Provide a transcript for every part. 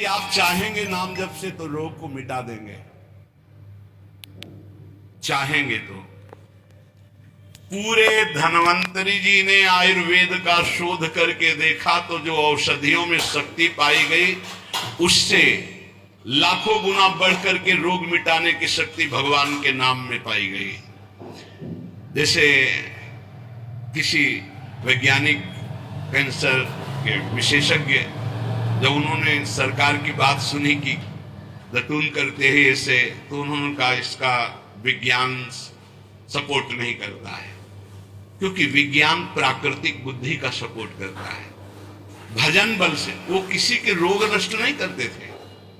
आप चाहेंगे नाम जप से तो रोग को मिटा देंगे, चाहेंगे तो। पूरे धन्वंतरी जी ने आयुर्वेद का शोध करके देखा तो जो औषधियों में शक्ति पाई गई उससे लाखों गुना बढ़कर के रोग मिटाने की शक्ति भगवान के नाम में पाई गई। जैसे किसी वैज्ञानिक कैंसर के विशेषज्ञ जब उन्होंने सरकार की बात सुनी कि दतून करते हैं ऐसे, तो उन्होंने कहा इसका विज्ञान सपोर्ट नहीं करता है, क्योंकि विज्ञान प्राकृतिक बुद्धि का सपोर्ट करता है। भजन बल से वो किसी के रोग नष्ट नहीं करते थे,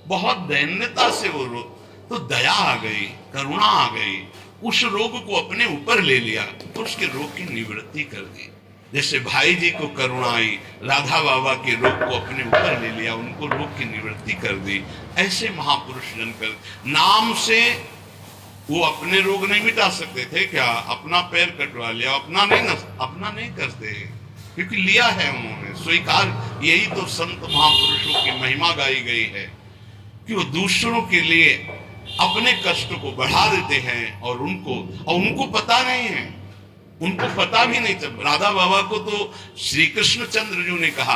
बहुत दैन्यता से वो रोग, तो दया आ गई, करुणा आ गई, उस रोग को अपने ऊपर ले लिया तो उसके रोग की निवृत्ति कर दी। जैसे भाई जी को करुणा आई, राधा बाबा के रोग को अपने ऊपर ले लिया, उनको रोग की निवृत्ति कर दी। ऐसे महापुरुष जन कर नाम से वो अपने रोग नहीं मिटा सकते थे क्या? अपना पैर कटवा लिया, अपना नहीं करते, क्योंकि लिया है उन्होंने, स्वीकार। यही तो संत महापुरुषों की महिमा गाई गई है कि वो दूसरों के लिए अपने कष्ट को बढ़ा देते हैं और उनको पता नहीं है, उनको पता भी नहीं चल। राधा बाबा को तो श्री कृष्ण चंद्र जी ने कहा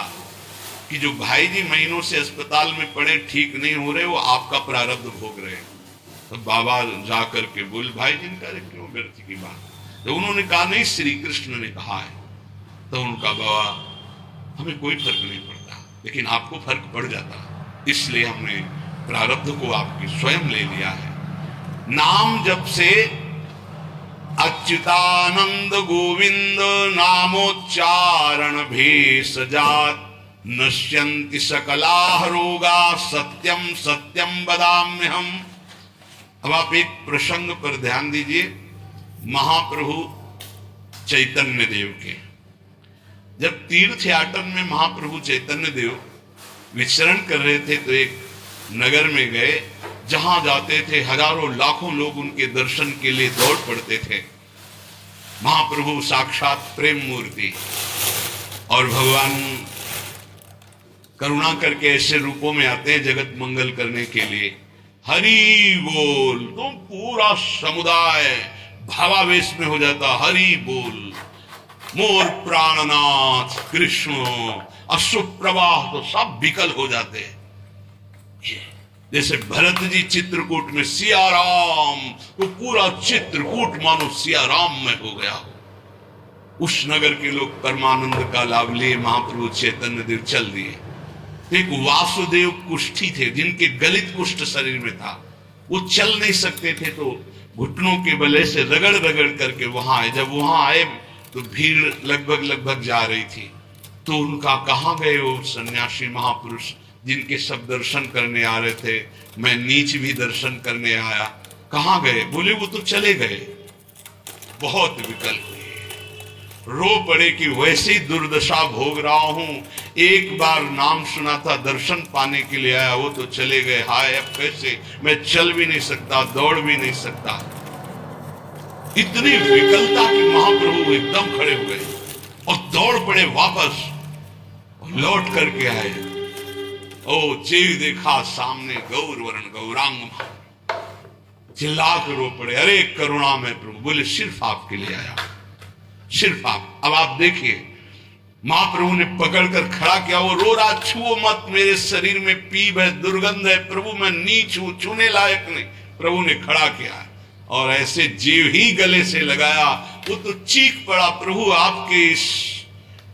कि जो भाई जी महीनों से अस्पताल में पड़े, ठीक नहीं हो रहे, वो आपका प्रारब्ध भोग रहे हैं। तो बाबा जाकर के बोल, भाई जिनका क्यों व्यर्थ की बात। तो उन्होंने कहा नहीं, श्री कृष्ण ने कहा है। तो उनका बाबा हमें कोई फर्क नहीं पड़ता, लेकिन आपको फर्क पड़ जाता, इसलिए हमने प्रारब्ध को आपकी स्वयं ले लिया है। नाम जप से अच्युतानंद गोविंद नामोच्चारण भेषजात नश्यन्ति सकला रोगा सत्यम सत्यम वदाम्यहम्। अब आप एक प्रसंग पर ध्यान दीजिए, महाप्रभु चैतन्य देव के जब तीर्थ याटन में महाप्रभु चैतन्य देव विचरण कर रहे थे तो एक नगर में गए, जहां जाते थे हजारों लाखों लोग उनके दर्शन के लिए दौड़ पड़ते थे। महाप्रभु साक्षात प्रेम मूर्ति, और भगवान करुणा करके ऐसे रूपों में आते हैं जगत मंगल करने के लिए। हरि बोल, तो पूरा समुदाय भावावेश में हो जाता, हरि बोल, मोर प्राणनाथ कृष्ण, अश्रु प्रवाह तो सब विकल हो जाते। जैसे भरत जी चित्रकूट में सिया राम, तो पूरा चित्रकूट मानो सिया राम में हो गया। उस नगर के लोग परमानंद का लाभ लिए, महाप्रभु चैतन्य देव चल दिए। एक वासुदेव कुष्ठी थे जिनके गलित कुष्ठ शरीर में था, वो चल नहीं सकते थे, तो घुटनों के बले से रगड़ रगड़ करके वहां आए। जब वहां आए तो भीड़ लगभग जा रही थी, तो उनका कहाँ गए वो सन्यासी महापुरुष जिनके सब दर्शन करने आ रहे थे, मैं नीच भी दर्शन करने आया, कहाँ गए? बोले वो तो चले गए। बहुत विकल हुए, रो पड़े कि वैसे ही दुर्दशा भोग रहा हूं, एक बार नाम सुना था, दर्शन पाने के लिए आया, वो तो चले गए। हाय अब कैसे, मैं चल भी नहीं सकता, दौड़ भी नहीं सकता। इतनी विकलता कि महाप्रभु एकदम खड़े हुए और दौड़ पड़े वापस, लौट करके आए। ओ जीव देखा सामने गौर वर्ण गौरांग, चिल्ला कर रो पड़े, अरे करुणा में प्रभु। बोले सिर्फ आपके लिए आया, सिर्फ आप। अब आप देखिए, महाप्रभु ने पकड़कर खड़ा किया, वो रो रहा, छुओ मत, मेरे शरीर में पीप है, दुर्गंध है, प्रभु मैं नीच हूं, छूने लायक नहीं। प्रभु ने खड़ा किया और ऐसे जीव ही गले से लगाया, वो तो चीख पड़ा, प्रभु आपके इस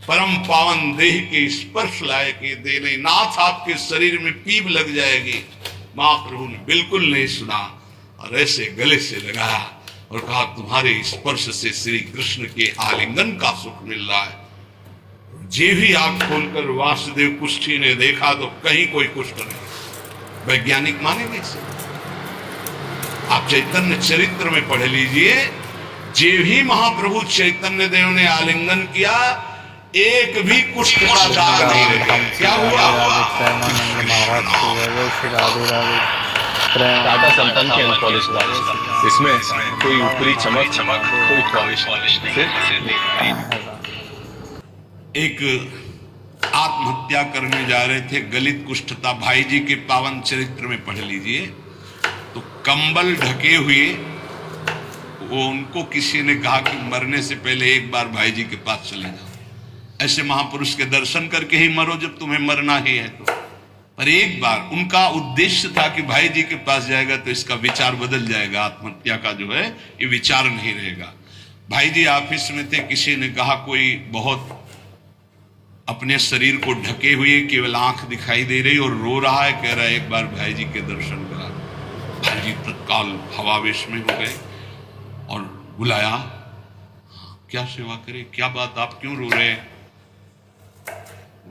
परम पावन देह के स्पर्श लायक ये दे नहीं, नाथ आपके शरीर में पीप लग जाएगी। महाप्रभु ने बिल्कुल नहीं सुना और ऐसे गले से लगाया और कहा, तुम्हारे स्पर्श से श्री कृष्ण के आलिंगन का सुख मिल रहा है। जे भी आंख खोलकर वासुदेव कुष्ठी ने देखा तो कहीं कोई कुष्ठ नहीं। वैज्ञानिक मानेंगे इसे, आप चैतन्य चरित्र में पढ़ लीजिए, जे भी महाप्रभु चैतन्य देव ने आलिंगन किया, एक भी कुष्ठ का दाग नहीं रहा। क्या हुआ? टाटा संतान की अनपॉलिश इसमें कोई ऊपरी चमक कोई पॉलिश नहीं। एक आत्महत्या करने जा रहे थे, गलित कुष्ठ था। भाई जी के पावन चरित्र में पढ़ लीजिए, तो कंबल ढके हुए वो उनको किसी ने कहा कि मरने से पहले एक बार भाई जी के पास चले जाओ, ऐसे महापुरुष के दर्शन करके ही मरो जब तुम्हें मरना ही है तो। पर एक बार उनका उद्देश्य था कि भाई जी के पास जाएगा तो इसका विचार बदल जाएगा, आत्महत्या का जो है ये विचार नहीं रहेगा। भाई जी ऑफिस में थे, किसी ने कहा कोई बहुत अपने शरीर को ढके हुए केवल आंख दिखाई दे रही और रो रहा है, कह रहा है एक बार भाई जी के दर्शन करा। भाई जी तत्काल हवावेश में हो गए और बुलाया, क्या सेवा करे, क्या बात, आप क्यों रो रहे हैं?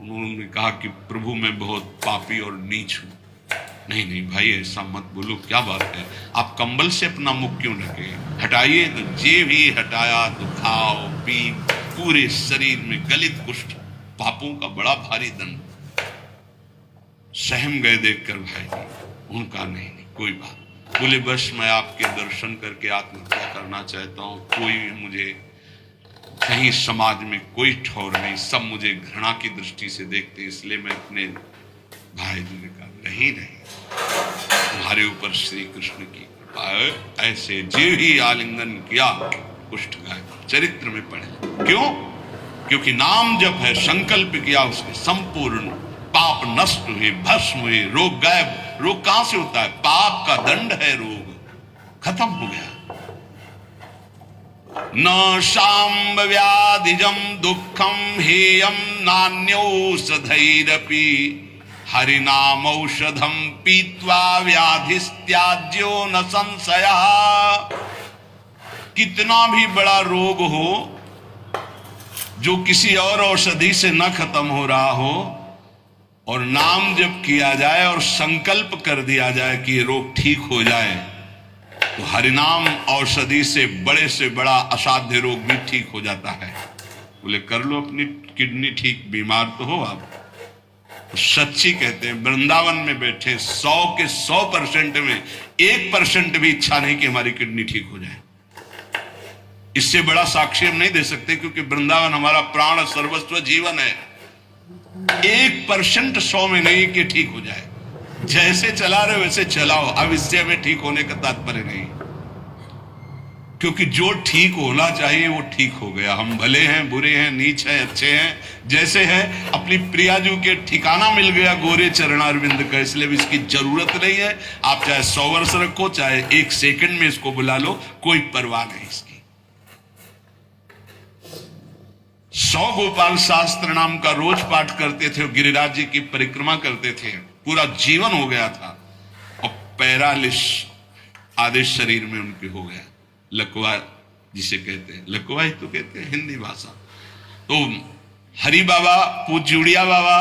उन्होंने कहा कि प्रभु मैं बहुत पापी और नीच हूं। नहीं नहीं भाई ऐसा मत बोलो, क्या बात है, आप कंबल से अपना मुख क्यों ढके, हटाइए। तो जे भी हटाया तो खाओ पी पूरे शरीर में गलित कुष्ठ, पापों का बड़ा भारी दंड। सहम गए देखकर भाई जी। उनका नहीं कोई बात, बोले बस मैं आपके दर्शन करके आत्महत्या करना चाहता हूं, कोई मुझे कहीं समाज में कोई ठौर नहीं, सब मुझे घृणा की दृष्टि से देखते, इसलिए मैं अपने भाई जी ने कहा नहीं तुम्हारे ऊपर श्री कृष्ण की कृपा है। ऐसे जीव ही आलिंगन किया, कुष्ठ गाय चरित्र में पढ़े। क्यों? क्योंकि नाम जप है, संकल्प किया, उसके संपूर्ण पाप नष्ट हुए, भस्म हुए, रोग गायब। रोग कहां से होता है? पाप का दंड है रोग, खत्म हो गया। न शाम्ब व्याधिजम दुखम हेयम नान्योषधैरपि हरिनाम औषधम पीत्वा व्याधिस्त्याज्यो न संशयः। कितना भी बड़ा रोग हो जो किसी और औषधि से न खत्म हो रहा हो और नाम जब किया जाए और संकल्प कर दिया जाए कि ये रोग ठीक हो जाए, तो हरिनाम औषधि से बड़ा असाध्य रोग भी ठीक हो जाता है। बोले कर लो अपनी किडनी ठीक, बीमार तो हो आप। तो सच्ची कहते हैं, वृंदावन में बैठे 100 के 100% में 1% भी इच्छा नहीं कि हमारी किडनी ठीक हो जाए। इससे बड़ा साक्षी हम नहीं दे सकते, क्योंकि वृंदावन हमारा प्राण सर्वस्व जीवन है। 1% 100 में नहीं कि ठीक हो जाए, जैसे चला रहे वैसे चलाओ। अब इससे हमें ठीक होने का तात्पर्य नहीं, क्योंकि जो ठीक होना चाहिए वो ठीक हो गया। हम भले हैं, बुरे हैं, नीच हैं, अच्छे हैं, जैसे हैं, अपनी प्रियाजू के ठिकाना मिल गया गोरे चरणारविंद का, इसलिए इसकी जरूरत नहीं है। आप चाहे 100 वर्ष रखो, चाहे 1 सेकंड में इसको बुला लो, कोई परवाह नहीं इसकी। 100 गोपाल शास्त्र नाम का रोज पाठ करते थे, गिरिराज जी की परिक्रमा करते थे, पूरा जीवन हो गया था, और पैरालिस आधे शरीर में उनके हो गया। लकवा जिसे कहते हैं, लकवा ही तो कहते हैं हिंदी भाषा। तो हरि बाबा, पूज्य उड़िया बाबा,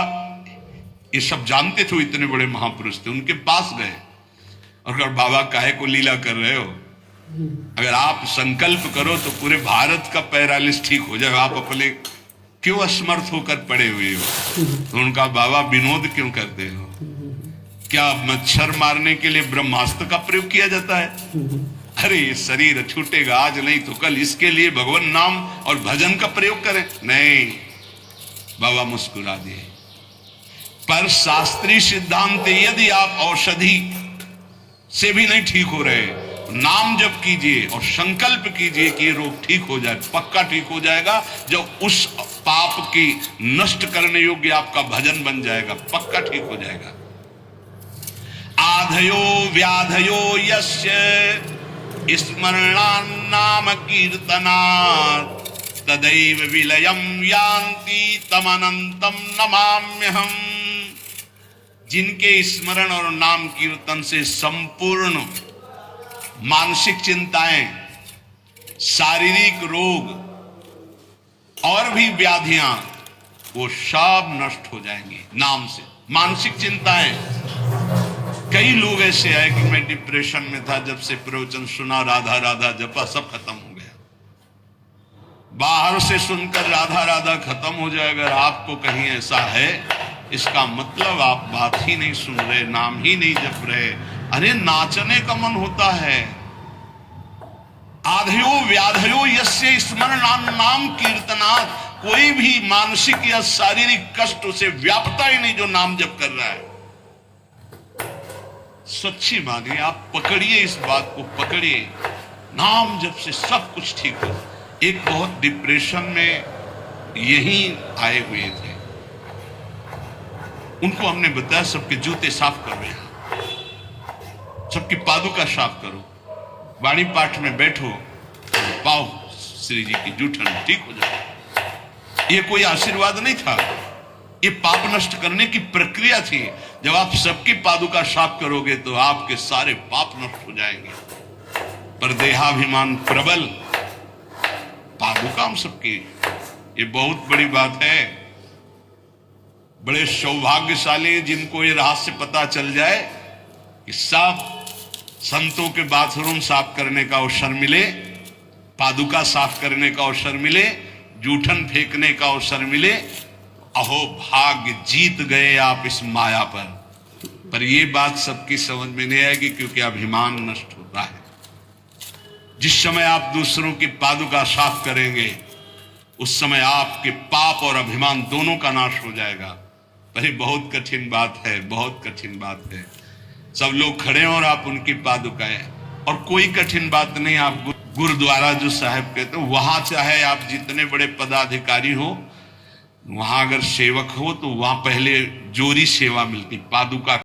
ये सब जानते थे, इतने बड़े महापुरुष थे। उनके पास गए और कहा बाबा काहे को लीला कर रहे हो, अगर आप संकल्प करो तो पूरे भारत का पैरालिस ठीक हो जाएगा, आप अपने क्यों असमर्थ होकर पड़े हुए हो? तो उनका बाबा विनोद क्यों करते हो? क्या मच्छर मारने के लिए ब्रह्मास्त्र का प्रयोग किया जाता है? अरे ये शरीर छूटेगा आज नहीं तो कल, इसके लिए भगवान नाम और भजन का प्रयोग करें। नहीं, बाबा मुस्कुरा दिए। पर शास्त्रीय सिद्धांत, यदि आप औषधि से भी नहीं ठीक हो रहे, नाम जप कीजिए और संकल्प कीजिए कि ये रोग ठीक हो जाए, पक्का ठीक हो जाएगा। जब उस पाप की नष्ट करने योग्य आपका भजन बन जाएगा, पक्का ठीक हो जाएगा। आधयो व्याधयो यस्य स्मरणान्नाम कीर्तनात् तदैव विलयं यान्ति तमनन्तं नमाम्यहम्। जिनके स्मरण और नाम कीर्तन से संपूर्ण मानसिक चिंताएं, शारीरिक रोग और भी व्याधियां, वो सब नष्ट हो जाएंगी नाम से। मानसिक चिंताएं, कई लोग ऐसे आए कि मैं डिप्रेशन में था, जब से प्रवचन सुना, राधा राधा जपा, सब खत्म हो गया। बाहर से सुनकर राधा राधा खत्म हो जाए, अगर आपको कहीं ऐसा है, इसका मतलब आप बात ही नहीं सुन रहे, नाम ही नहीं जप रहे। अरे नाचने का मन होता है। आधयो व्याधयो यस्य स्मरणान नाम कीर्तनात् कोई भी मानसिक या शारीरिक कष्ट उसे व्यापता ही नहीं जो नाम जप कर रहा है। सच्ची मानिए, आप पकड़िए, इस बात को पकड़िए, नाम जप से सब कुछ ठीक हो। एक बहुत डिप्रेशन में यही आए हुए थे, उनको हमने बताया सबके जूते साफ करो, यहां सबकी पादुका साफ करो, वाणी पाठ में बैठो, पाओ श्री जी की जूठन ठीक हो जाए। ये कोई आशीर्वाद नहीं था, ये पाप नष्ट करने की प्रक्रिया थी। जब आप सबकी पादुका साफ करोगे तो आपके सारे पाप नष्ट हो जाएंगे। पर देहाभिमान प्रबल, पादुका हम सबकी, ये बहुत बड़ी बात है। बड़े सौभाग्यशाली जिनको ये रहस्य पता चल जाए कि सब संतों के बाथरूम साफ करने का अवसर मिले, पादुका साफ करने का अवसर मिले, जूठन फेंकने का अवसर मिले, अहो भाग्य, जीत गए आप इस माया पर ये बात सबकी समझ में नहीं आएगी, क्योंकि अभिमान नष्ट होता है। जिस समय आप दूसरों की पादुका साफ करेंगे उस समय आपके पाप और अभिमान दोनों का नाश हो जाएगा। पर ये बहुत कठिन बात है, बहुत कठिन बात है। सब लोग खड़े हैं और आप उनकी पादुकाएं, और कोई कठिन बात नहीं। आप गुरुद्वारा जो साहब कहते हो, वहां चाहे आप जितने बड़े पदाधिकारी हो, वहां अगर सेवक हो तो वहां पहले जोरी सेवा मिलती, पादुका